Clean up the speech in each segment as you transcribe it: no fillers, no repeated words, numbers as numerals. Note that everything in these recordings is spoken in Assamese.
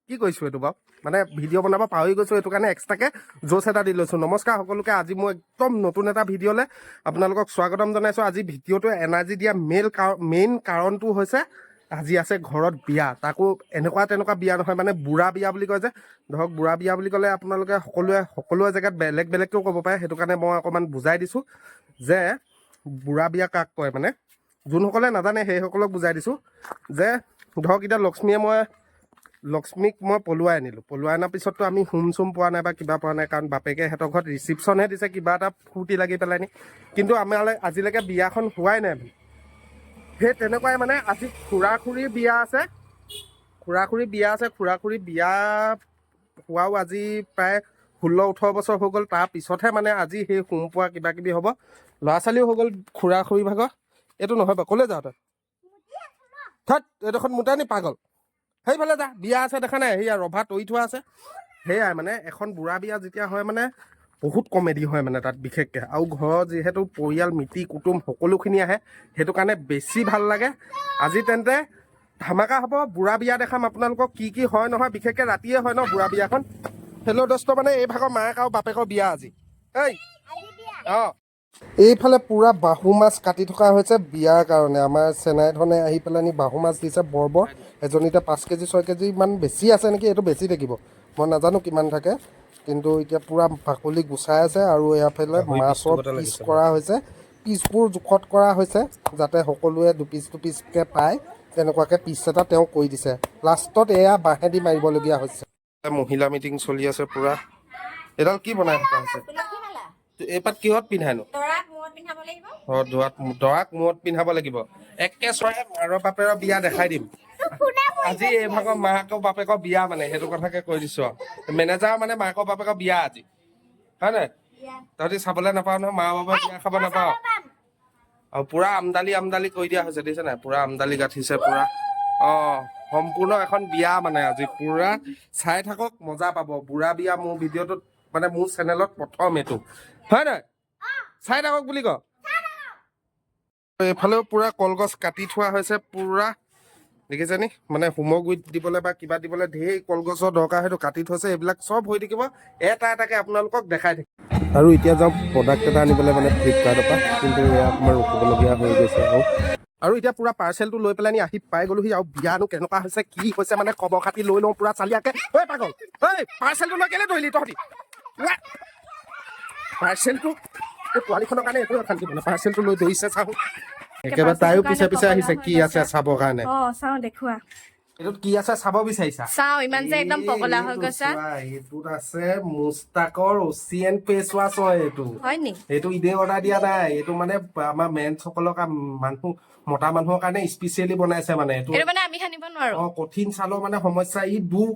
কি কৈছো এইটো বাৰু মানে ভিডিঅ' বনাব পাহৰি গৈছো এইটো কাৰণে এক্সট্ৰাকে জোচ এটা দি লৈছো নমস্কাৰ সকলোকে আজি মই একদম নতুন এটা ভিডিঅ'লৈ আপোনালোকক স্বাগতম জনাইছো আজি ভিডিঅ'টো এনাৰ্জি দিয়া মেইন কাৰণটো হৈছে আজি আছে ঘৰত বিয়া তাকো এনেকুৱা তেনেকুৱা বিয়া নহয় মানে বুঢ়া বিয়া বুলি কয় যে ধৰক বুঢ়া বিয়া বুলি ক'লে আপোনালোকে সকলোৱে জেগাত বেলেগকেও ক'ব পাৰে সেইটো কাৰণে মই অকণমান বুজাই দিছোঁ যে বুঢ়া বিয়া কাক কয় মানে যোনসকলে নাজানে সেইসকলক বুজাই দিছোঁ যে ধৰক এতিয়া লক্ষ্মীক মই পলুৱাই আনিলোঁ পলুৱাই অনাৰ পিছততো আমি হোম চোম পোৱা নাই বা কিবা পোৱা নাই কাৰণ বাপেকে সিহঁতৰ ঘৰত ৰিচিপশ্যনহে দিছে কিবা এটা ফূৰ্তি লাগি পেলাই নি কিন্তু আমাৰ আজিলৈকে বিয়াখন হোৱাই নাই সেই তেনেকুৱাই মানে আজি খুৰা-খুৰীৰ বিয়া আছে খুৰা-খুৰী বিয়া হোৱাও আজি প্ৰায় 16-18 বছৰ হৈ গ'ল তাৰ পিছতহে মানে আজি সেই হোম পোৱা কিবা কিবি হ'ব ল'ৰা ছোৱালীও হৈ গ'ল খুৰা-খুৰী ভাগৰ এইটো নহয় বা ক'লৈ যাওঁ তই থাত এইডোখৰত মোটা নি পাগল সেইফালে যা বিয়া আছে দেখা নাই সেয়া ৰভা তৰি থোৱা আছে সেয়াই মানে এখন বুঢ়া বিয়া যেতিয়া হয় মানে বহুত কমেডি হয় মানে তাত বিশেষকৈ আৰু ঘৰৰ যিহেতু পৰিয়াল মিতি কুটুম সকলোখিনি আহে সেইটো কাৰণে বেছি ভাল লাগে আজি তেন্তে ধামাকা হ'ব বুঢ়া বিয়া দেখাম আপোনালোকক কি হয় নহয় বিশেষকৈ ৰাতিয়ে হয় ন বুঢ়া বিয়াখন হেল্ল' দোস্ত মানে এই ভাগৰ মাক আৰু বাপেকৰ বিয়া আজি অঁ এইফালে পুৰা বাহু মাছ কাটি থকা হৈছে বিয়াৰ কাৰণে আমাৰ চেনাইধনে আহি পেলাই বাহু মাছ দিছে বৰ এজনীতে 5 কেজি 6 কেজি মান বেছি আছে নেকি এইটো বেছি থাকিব মই নাজানো কিমান থাকে কিন্তু এতিয়া পুৰা বাকলি গুচাই আছে আৰু এফালে মাছৰ পিচ কৰা হৈছে পিচবোৰ জোখত কৰা হৈছে যাতে সকলোৱে দুপিচকৈ পায় তেনেকুৱাকৈ পিচ এটা তেওঁ কৰি দিছে লাষ্টত এয়া বাঁহেদি মাৰিবলগীয়া হৈছে মহিলা মিটিং চলি আছে পুৰা এডাল কি বনাই থকা হৈছে এইপাত কিহত পিন্ধানো দৰাক মূৰত পিন্ধাব লাগিব একে চৰে মাৰৰ বাপেৰৰ বিয়া দেখাই দিম আজি এই ভাগৰ মাকৰ বাপেকৰ বিয়া মানে সেইটো কথাকে কৈ দিছো মেনেজাৰ মানে মাকৰ বাপেকৰ বিয়া আজি হয় নাই তহঁতি চাবলৈ নাপাও নহয় মা বাপেৰ বিয়া খাব নাপাও আৰু পুৰা আমদালি কৰি দিয়া হৈছে দেখিছে নাই পুৰা আমদালি গাঠিছে পুৰা সম্পূৰ্ণ এখন বিয়া মানে আজি পুৰা চাই থাকক মজা পাব বুঢ়া বিয়া মোৰ ভিডিঅ'টোত মানে মোৰ চেনেলত প্ৰথম এইটো হয় নাই চাই থাকক বুলি ক এইফালেও পুৰা কলগছ কাটি থোৱা হৈছে পুৰা দেখিছে নি মানে হোমগুৰিত দিবলৈ বা কিবা দিবলৈ ঢেৰ কলগছৰ দৰকাৰ হয়তো কাটি থৈছে এইবিলাক চব হৈ থাকিব এটা এটাকে আপোনালোকক দেখাই থাকিম আৰু এতিয়া যাওঁ প্ৰডাক্ট এটা আনিবলৈ মানে ফ্লিপকাৰ্টৰ পৰা কিন্তু এয়া অকণমান ৰখিবলগীয়া হৈ গৈছে আৰু এতিয়া পুৰা পাৰ্চেলটো লৈ পেলাই আহি পাই গ'লোহি আৰু বিয়ানো কেনেকুৱা হৈছে কি হৈছে মানে খবৰ খাতি লৈ লওঁ পুৰা চালিয়াকে ঐ পাগল ঐ পাৰ্চেলটো লৈ কেলে ধৰিলি তহঁতি পাৰ্চেলটো এই পোৱালিখনৰ কাৰণে এইটো অশান্তি মানে পাৰ্চেলটো লৈ ধৰিছে চাওঁ একেবাৰে তাইও পিছে আহিছে কি আছে চাবৰ কাৰণে চাওঁ দেখুৱা এইটোত কি আছে চাব বিচাৰিছা চাওঁ ইমান যে একদম পগলা হৈ গৈছা এইটোত আছে মুস্তাকৰ অচিয়েন ফেচ ৱাছ হয় এইটো ইদে অৰ্ডাৰ দিয়া নাই এইটো মানে আমাৰ মেনছ সকলক মানুহ মতা মানুহৰ কাৰণে স্পেচিয়েলি বনাইছে মানে এইটো মানে আমি সানিব নোৱাৰো কঠিন ছালৰ মানে সমস্যা ই দূৰ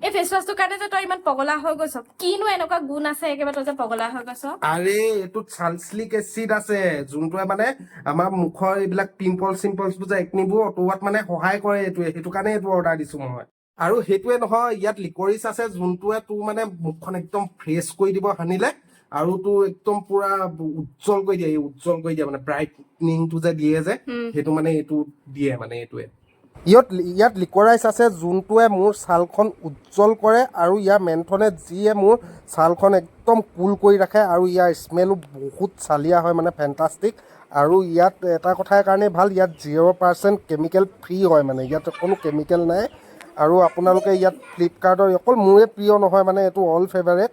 এই ফেচ ৱাছটোৰ কাৰণে যে তই ইমান পগলা হৈ গৈছ কিনো এনেকুৱা গুণ আছে একেবাৰে তই যে পগলা হৈ গৈছ আৰে এইটোত চালচিলিক এচিড আছে যোনটোৱে মানে আমাৰ মুখৰ এইবিলাক পিম্পলছ বোৰ যে একনিবোৰ অঁতৰোৱাত মানে সহায় কৰে এইটোৱে সেইটো কাৰণে এইটো অৰ্ডাৰ দিছো মই আৰু সেইটোৱে নহয় ইয়াত লিকৰিচ আছে যোনটোৱে তোৰ মানে মুখখন একদম ফ্ৰেছ কৰি দিব সানিলে আৰু তোৰ একদম পুৰা উজ্জ্বল কৰি দিয়ে মানে ব্ৰাইটনিংটো যে দিয়ে যে সেইটো মানে এইটো দিয়ে মানে এইটোৱে ইয়াত লিকৰাইচ আছে যোনটোৱে মোৰ ছালখন উজ্জ্বল কৰে আৰু ইয়াৰ মেন্থনে যিয়ে মোৰ ছালখন একদম কুল কৰি ৰাখে আৰু ইয়াৰ স্মেলো বহুত চালিয়া হয় মানে ফেণ্টাষ্টিক আৰু ইয়াত এটা কথাৰ কাৰণে ভাল ইয়াত 0% কেমিকেল ফ্ৰী হয় মানে ইয়াত কোনো কেমিকেল নাই আৰু আপোনালোকে ইয়াত ফ্লিপকাৰ্টৰ অকল মোৰে প্ৰিয় নহয় মানে এইটো অল ফেভাৰেট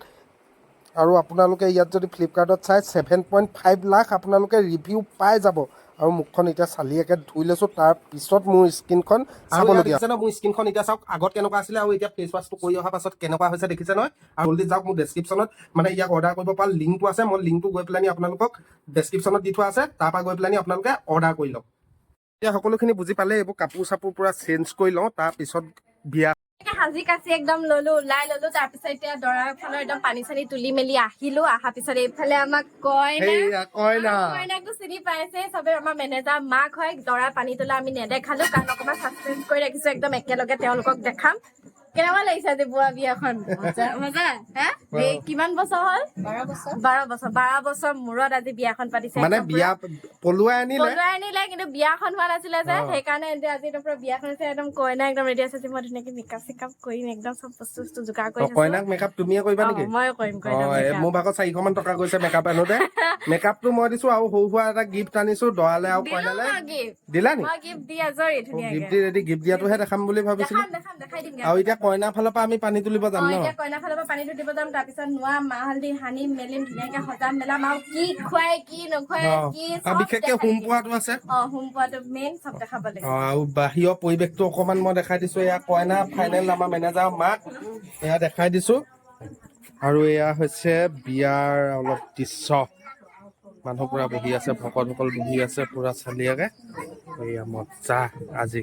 আৰু আপোনালোকে ইয়াত যদি ফ্লিপকাৰ্টত চাই 7.5 লাখ আপোনালোকে ৰিভিউ পাই যাব আৰু মুখখন এতিয়া চালিয়াকে ধুই লৈছোঁ তাৰপিছত মোৰ স্কিনখন চাবলগীয়া আছে ন মোৰ স্কিনখন এতিয়া চাওক আগত কেনেকুৱা আছিলে আৰু এতিয়া ফেচ ৱাছটো কৰি অহাৰ পাছত কেনেকুৱা হৈছে দেখিছে নহয় আৰু জলদি যাওক মোৰ ডেছক্ৰিপশ্যনত মানে ইয়াক অৰ্ডাৰ কৰিব পৰা লিংকটো আছে মই লিংকটো গৈ পেলাই আপোনালোকক ডেছক্ৰিপশ্যনত দি থোৱা আছে তাৰপৰা গৈ পেলাই আপোনালোকে অৰ্ডাৰ কৰি লওক এতিয়া সকলোখিনি বুজি পালে এইবোৰ কাপোৰ চাপোৰ পুৰা চেঞ্জ কৰি লওঁ তাৰপিছত বিয়া সাজি কাচি একদম ওলাই ললো তাৰপিছত এতিয়া দৰাৰ ফালৰ একদম পানী চানী তুলি মেলি আহিলো অহাৰ পিছত এইফালে আমাক কইনাকটো চিনি পাইছে চবে আমাৰ মেনেজাৰ মাক হয় দৰা পানী তোলা আমি নেদেখালো কাৰণ অকণমান ছাছপেঞ্চ কৰি ৰাখিছো একদম একেলগে তেওঁলোকক দেখাম কেনেকুৱা লাগিছে আজি বোৱা বিয়াখন মজা হা কিমান বছৰ হ'ল 12 বছৰ মূৰত আজি বিয়াখন পাতিছে মানে বিয়া পলুৱাই আনিলে কিন্তু বিয়াখন হোৱা নাছিলে যে সেইকাৰণে আজি একদম পুৰা বিয়াখন হৈছে একদম কইনা একদম ৰেডি আছে মই ধুনীয়াকে মেকআপ চেকআপ কৰিম একদম চব বস্তু যোগাৰ কৰি কইনাক মেকআপ তুমিয়ে কৰিবা নেকি মই কৰিম মোৰ ভাগত 400 মান টকা গৈছে মেকআপ আনোতে মেকআপটো মই দিছো আৰু সৰু সুৰা এটা গিফ্ট আনিছো দৰালে আৰু কইনালে দিলা নি মই গিফ্ট দি আজৰি ধুনীয়াকে গিফ্ট দি ৰেডি গিফ্ট দিয়াটোহে দেখাম বুলি ভাবিছিলো দেখাই দিম আৰু এতিয়া কইনা ফালৰ পৰা আমি পানী তুলিব যাম ন এতিয়া কইনা ফালৰ পৰা পানীটো দিব যাম তাৰপিছত নোৱা মাহ হালধি সানি মেলিম ধুনীয়াকে সজাম মেলাম আৰু কি খুৱাই কি নোখুৱাই কি আৰু বিশেষকে হোম পোৱাটো আছে হোম পোৱাটো মেইন চব দেখাব লাগিব আৰু বাহিৰৰ পৰিৱেশটো অকমান মই দেখাই দিছো এয়া কইনা ফাইনেল আমাৰ মেনেজাৰ মাক এয়া দেখাই দিছো আৰু এয়া হৈছে বিয়াৰ অলপ দৃশ্য মানুহ পুৰা বহি আছে ভকতসকল বহি আছে পুৰা চালিয়াকে এয়া মজা আজি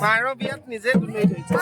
মাৰো বিয়াত নিজে তুলি থৈছে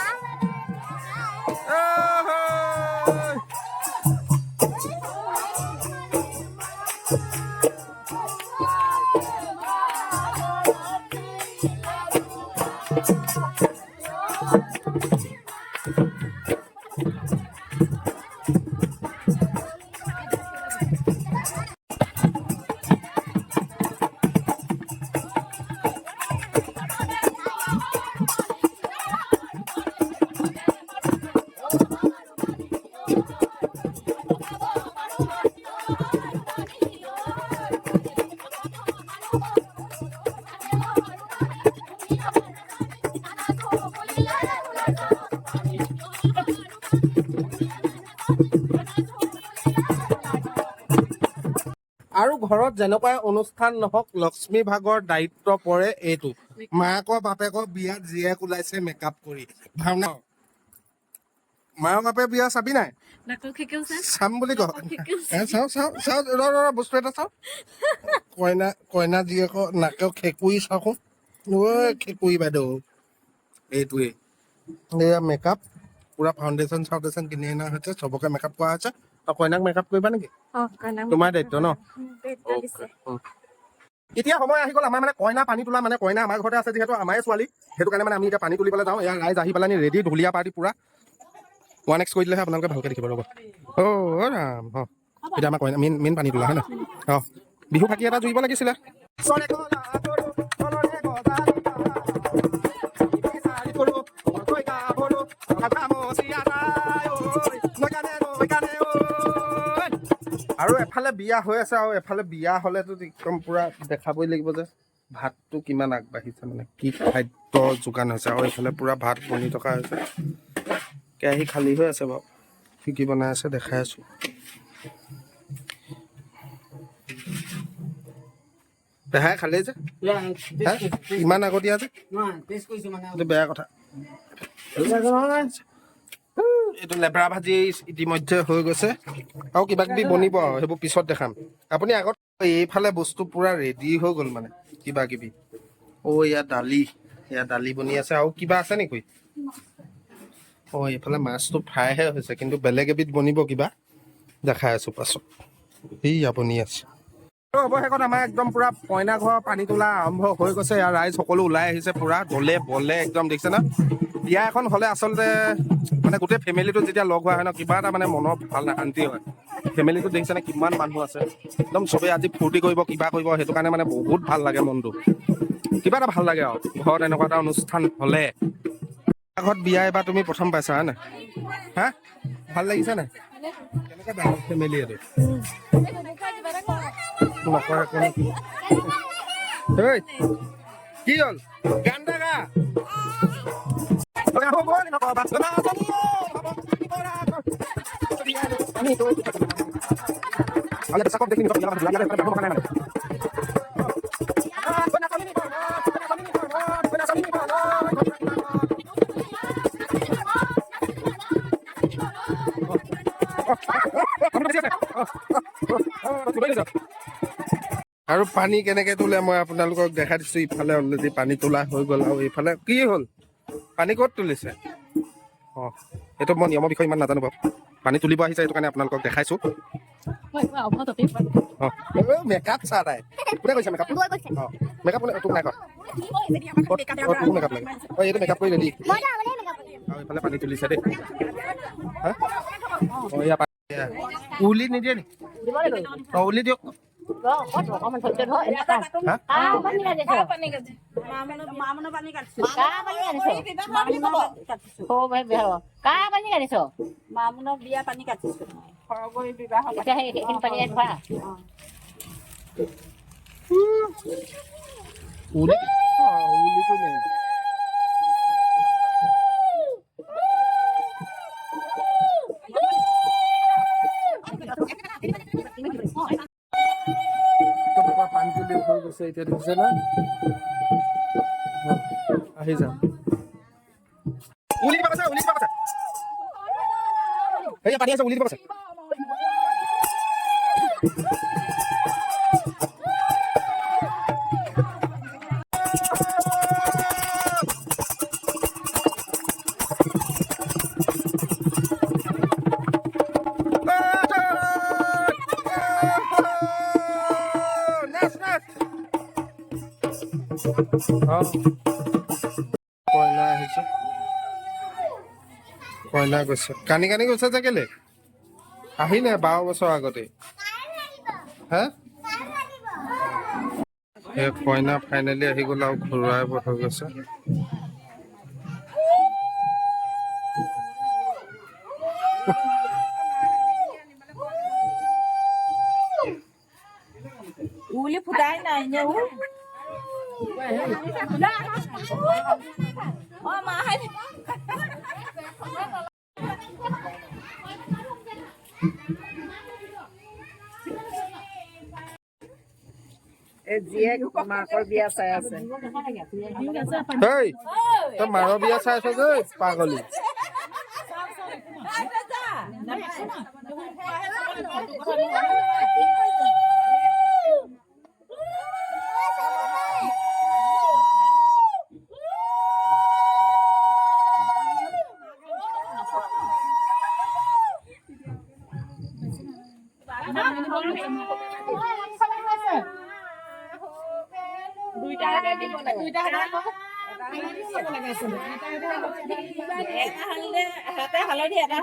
আৰু ঘৰত যেনেকুৱাই অনুষ্ঠান নহওক লক্ষ্মী ভাগৰ দায়িত্ব পৰে এইটো মাকৰ বাপেকৰ বিয়াত জীয়েক ওলাইছে মেকআপ কৰি ভাওনা মাৰ বাপে বিয়া চাবি নাই চাম বুলি কওঁ চাওঁ বস্তু এটা চাওঁ কইনা জীয়েকৰ নাকেও খেকুৰি চাওঁ খেকুৰি বাইদেউ এইটোৱে এয়া মেকআপ পুৰা ফাউণ্ডেশ্যন চাউণ্ডেশ্যন কিনি অনা হৈছে চবকে মেকআপ কৰা হৈছে আৰু কইনাক মেকআপ কৰিবা নেকি তোমাৰ দায়িত্ব ন এতিয়া সময় আহি গ'ল আমাৰ মানে কইনা পানী তোলা মানে কইনা আমাৰ ঘৰতে আছে যিহেতু আমাৰে ছোৱালী সেইটো কাৰণে মানে আমি এতিয়া পানী তুলিবলৈ যাওঁ এয়া ৰাইজ আহি পেলাই ৰেডি ঢুলীয়া পাৰ্টি পুৰা 1x কৰি দিলেহে আপোনালোকে ভালকে দেখিব ৰ'ব ৰাম এতিয়া আমাৰ কইনা মেইন পানী তোলা হয় ন বিহু ফাকি এটা জুৰিব লাগিছিলে আৰু এফালে বিয়া হৈ আছে আৰু এফালে বিয়া হলেতো একদম পুৰা দেখাবই লাগিব যে ভাতটো কিমান আগবাঢ়িছে মানে কি খাদ্য যোগান হৈছে আৰু এইফালে পুৰা ভাত বনি থকা হৈছে কেৰাহী খালী হৈ আছে বাৰু কি কি বনাই আছে দেখাই আছো পেহাই খালে যে ইমান আগতীয়া যে এইটো বেয়া কথা এইটো লেবৰা ভাজি ইতিমধ্যে হৈ গৈছে আৰু কিবা কিবি বনিব আৰু সেইবোৰ পিছত দেখাম আপুনি আগত এইফালে বস্তু পুৰা ৰেডি হৈ গ'ল মানে কিবা কিবি ইয়াত দালি বনি আছে আৰু কিবা আছে নেকি এইফালে মাছটো ফ্ৰাইহে হৈছে কিন্তু বেলেগ এবিধ বনিব কিবা দেখাই আছো পাছত বনি আছে অৱশেষত আমাৰ একদম পুৰা কইনা ঘৰ পানী তোলা আৰম্ভ হৈ গৈছে আৰু ৰাইজ সকলো ওলাই আহিছে পুৰা দলে বলে একদম দেখিছে না বিয়া এখন হলে আচলতে মানে গোটেই ফেমিলিটো যেতিয়া লগ হোৱা হয় ন কিবা এটা মানে মনৰ ভাল শান্তি হয় ফেমিলিটো দেখিছে নে কিমান মানুহ আছে একদম চবেই আজি ফূৰ্তি কৰিব কিবা কৰিব সেইটো কাৰণে মানে বহুত ভাল লাগে মনটো কিবা এটা ভাল লাগে আৰু ঘৰত এনেকুৱা এটা অনুষ্ঠান হলে ঘৰত বিয়া এবাৰ তুমি প্ৰথম পাইছা হয় নাই হা ভাল লাগিছে নাই কেনেকুৱা ডাঙৰ ফেমিলি এইটো নকৰে কি হ'ল গান গা আৰু পানী কেনেকে তোলে মই আপোনালোকক দেখাই দিছো। ইফালে অলৰেডি পানী তোলা হৈ গ'ল আৰু এইফালে কি হ'ল পানী ক'ত তুলিছে। এইটো মই নিয়মৰ বিষয়ে ইমান নাজানো বাৰু। পানী তুলিব আহিছে সেইটো কাৰণে আপোনালোকক দেখাইছো। মেকআপ চা তাই কোনে কৈছে মেকআপ? মেকআপ কোনে তোক নাই কৰা? তোক মেকআপ লাগে? এইটো মেকআপ কৰি ৰেডি। আৰু এইফালে পানী তুলিছে দেই। উলি নিদিয়ে নি? উলি দিয়ক। উলিটো মেইন। পানী তুলি হৈ গৈছে এতিয়া দেখিছে না। আহি যাম উলি দিব কৈছে, উলি দিব কৈছে। এই পানী আছে উলি দিব কৈছে। কইনা আহিছে, কইনা গৈছে কানি কানি গৈছে যে কেলে আহিলে 12 বছৰ আগতে। হে সেই কইনা ফাইনেলি আহি গ'ল আৰু ঘূৰাই হৈ গৈছে। উলি ফুটাই নাই নে জীয়েক মাকৰ বিয়া চাই আছে। তই মাৰৰ বিয়া চাই আছ যে পাগলী। হালধি এটা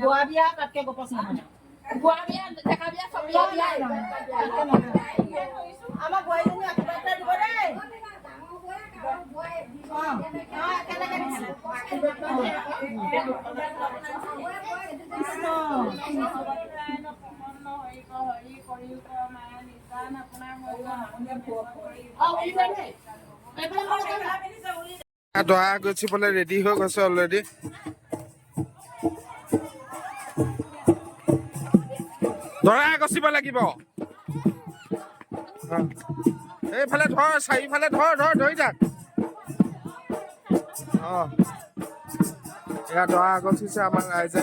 বোৱা বিয়া তাতকে গপচ নহয়। বোৱা বিয়া ডেকা বিয়া চব বিয়া আমাৰ বোৱাৰীজনী আশীৰ্বাদ দিব দেই। দৰা গছিবলৈ ৰেডি হৈ গৈছে অলৰেডি। দৰা গছিব লাগিব। এইফালে ধৰ, চাৰিফালে ধৰ, ধৰি থাক। এয়া দৰা গছিছে আমাৰ ৰাইজে।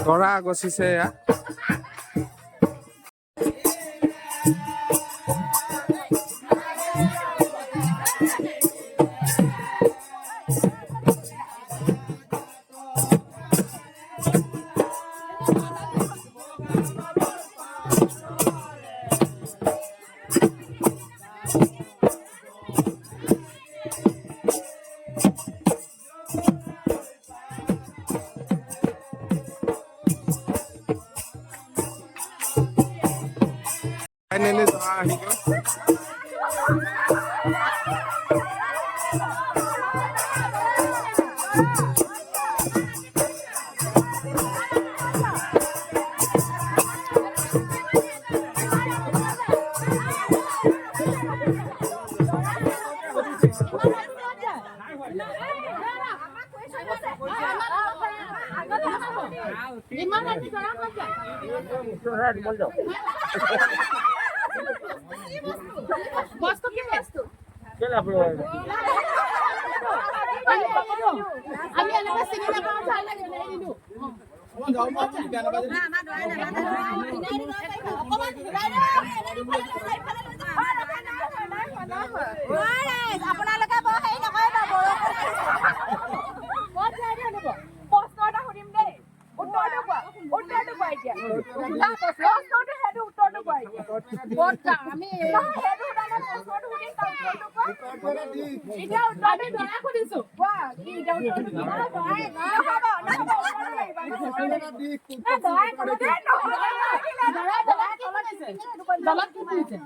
দৰা গছিছে এয়া। ইমান ৰাতি দৰা ক'ত যায়? বস্তু কি বস্তু? আমি এনেকৈ চিনি নাপাওঁ চাই লাগে নিদিওঁ আপোনালোকে বৰ হেৰি নকৰিব প্ৰশ্ন এটা সুধিম দেই উত্তৰটো কোৱা এতিয়া প্ৰশ্নটো সেইটো উত্তৰটো কোৱা এতিয়া ক'ত যাওঁ আমি সেইটো কাৰণে প্ৰশ্নটো সুধিম তাৰ উত্তৰটো কোৱা এতিয়া আমি দৰা সুধিছো কোৱা কি এতিয়া উত্তৰটো কি নহ'ব দলত কি কৰিছে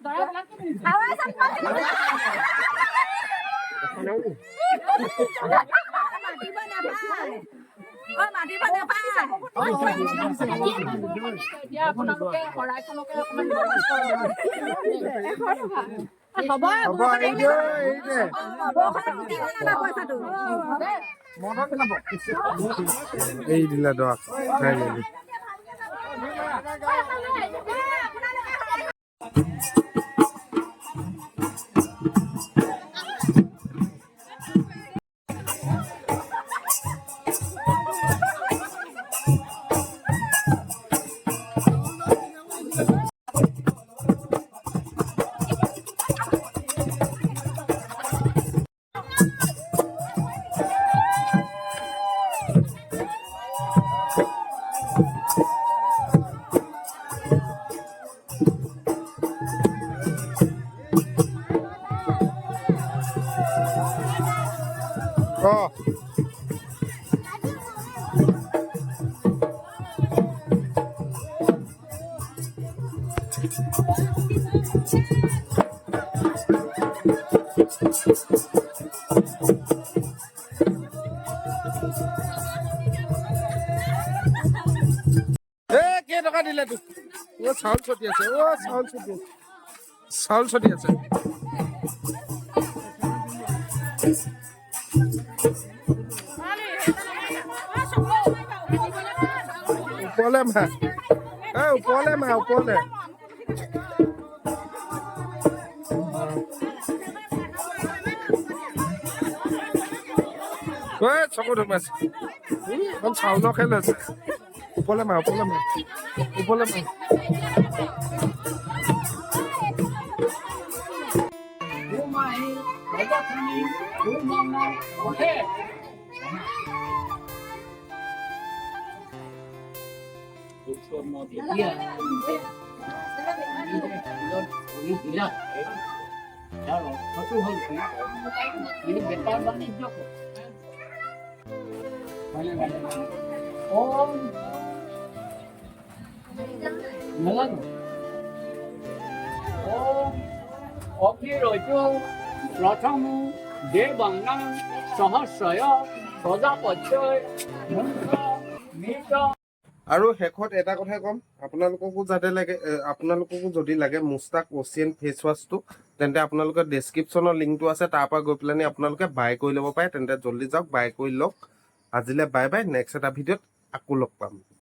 দৰা দলত কি কৰিছে মাতিব নাপায় এতিয়া আপোনালোকে শৰাইখনকে অকণমান হ'ব এই যে এই দিলা দৰা খাই মেলি কেইটকা দিলে তোক চাউল ছটি আছে চাউল ছটি আছে ওপৰলে মা ওপৰলে চকু ধুমাইছে চাউলৰ খেল আছে ওপৰলে মা प्रथम देवांगं सहस्रय प्रजापत्यय আৰু শেষত এটা কথাই ক'ম আপোনালোককো যদি লাগে মুস্তাক ওচিয়ান ফেচ ৱাছটো তেন্তে আপোনালোকে ডেছক্ৰিপশ্যনৰ লিংকটো আছে তাৰ পৰা গৈ পেলাই আপোনালোকে বাই কৰি ল'ব পাৰে তেন্তে জল্দি যাওক বাই কৰি লওক আজিলৈ বাই বাই নেক্সট এটা ভিডিঅ'ত আকৌ লগ পাম